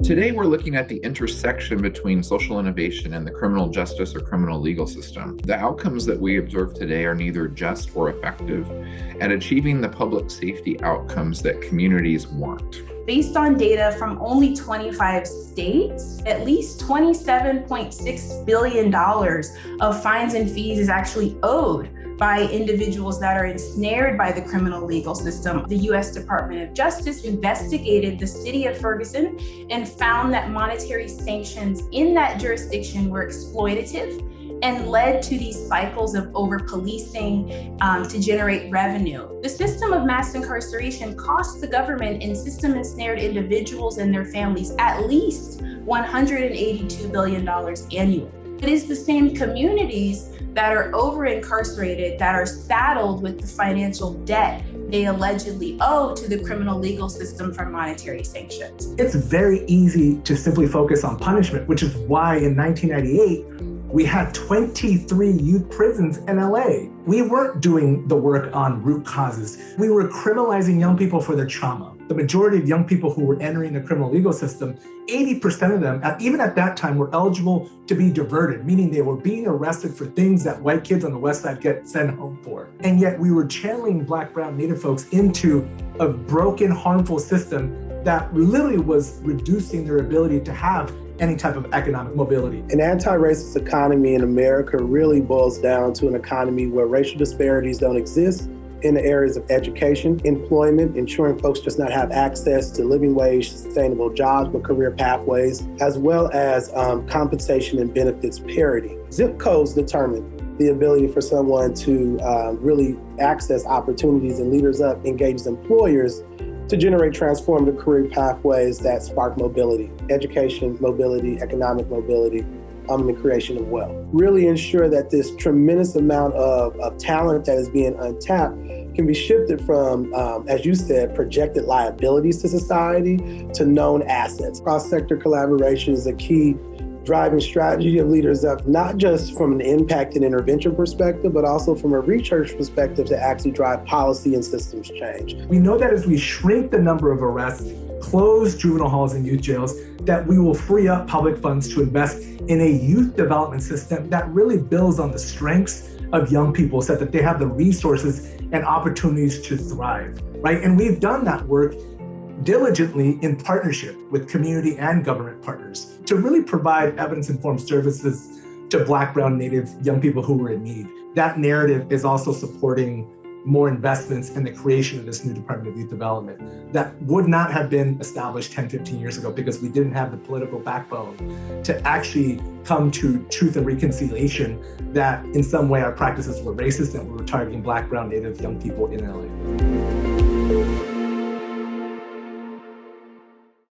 Today, we're looking at the intersection between social innovation and the criminal justice or criminal legal system. The outcomes that we observe today are neither just or effective at achieving the public safety outcomes that communities want. Based on data from only 25 states, at least $27.6 billion of fines and fees is actually owed by individuals that are ensnared by the criminal legal system. The U.S. Department of Justice investigated the city of Ferguson and found that monetary sanctions in that jurisdiction were exploitative and led to these cycles of over-policing to generate revenue. The system of mass incarceration costs the government and system-ensnared individuals and their families at least $182 billion annually. It is the same communities that are over-incarcerated that are saddled with the financial debt they allegedly owe to the criminal legal system for monetary sanctions. It's very easy to simply focus on punishment, which is why in 1998, we had 23 youth prisons in LA. We weren't doing the work on root causes. We were criminalizing young people for their trauma. The majority of young people who were entering the criminal legal system, 80% of them, even at that time, were eligible to be diverted, meaning they were being arrested for things that white kids on the West Side get sent home for. And yet we were channeling Black, Brown, Native folks into a broken, harmful system that literally was reducing their ability to have any type of economic mobility. An anti-racist economy in America really boils down to an economy where racial disparities don't exist in the areas of education, employment, ensuring folks just not have access to living wage, sustainable jobs, but career pathways, as well as compensation and benefits parity. Zip codes determine the ability for someone to really access opportunities and leaders up, engage employers to generate transformative career pathways that spark mobility, education, mobility, economic mobility, and the creation of wealth. Really ensure that this tremendous amount of talent that is being untapped can be shifted from, as you said, projected liabilities to society to known assets. Cross-sector collaboration is a key driving strategy of leaders up, not just from an impact and intervention perspective, but also from a research perspective to actually drive policy and systems change. We know that as we shrink the number of arrests, close juvenile halls and youth jails, that we will free up public funds to invest in a youth development system that really builds on the strengths of young people so that they have the resources and opportunities to thrive, right? And we've done that work diligently in partnership with community and government partners to really provide evidence-informed services to Black, Brown, Native young people who were in need. That narrative is also supporting more investments in the creation of this new Department of Youth Development that would not have been established 10, 15 years ago because we didn't have the political backbone to actually come to truth and reconciliation that in some way our practices were racist and we were targeting Black, Brown, Native young people in LA.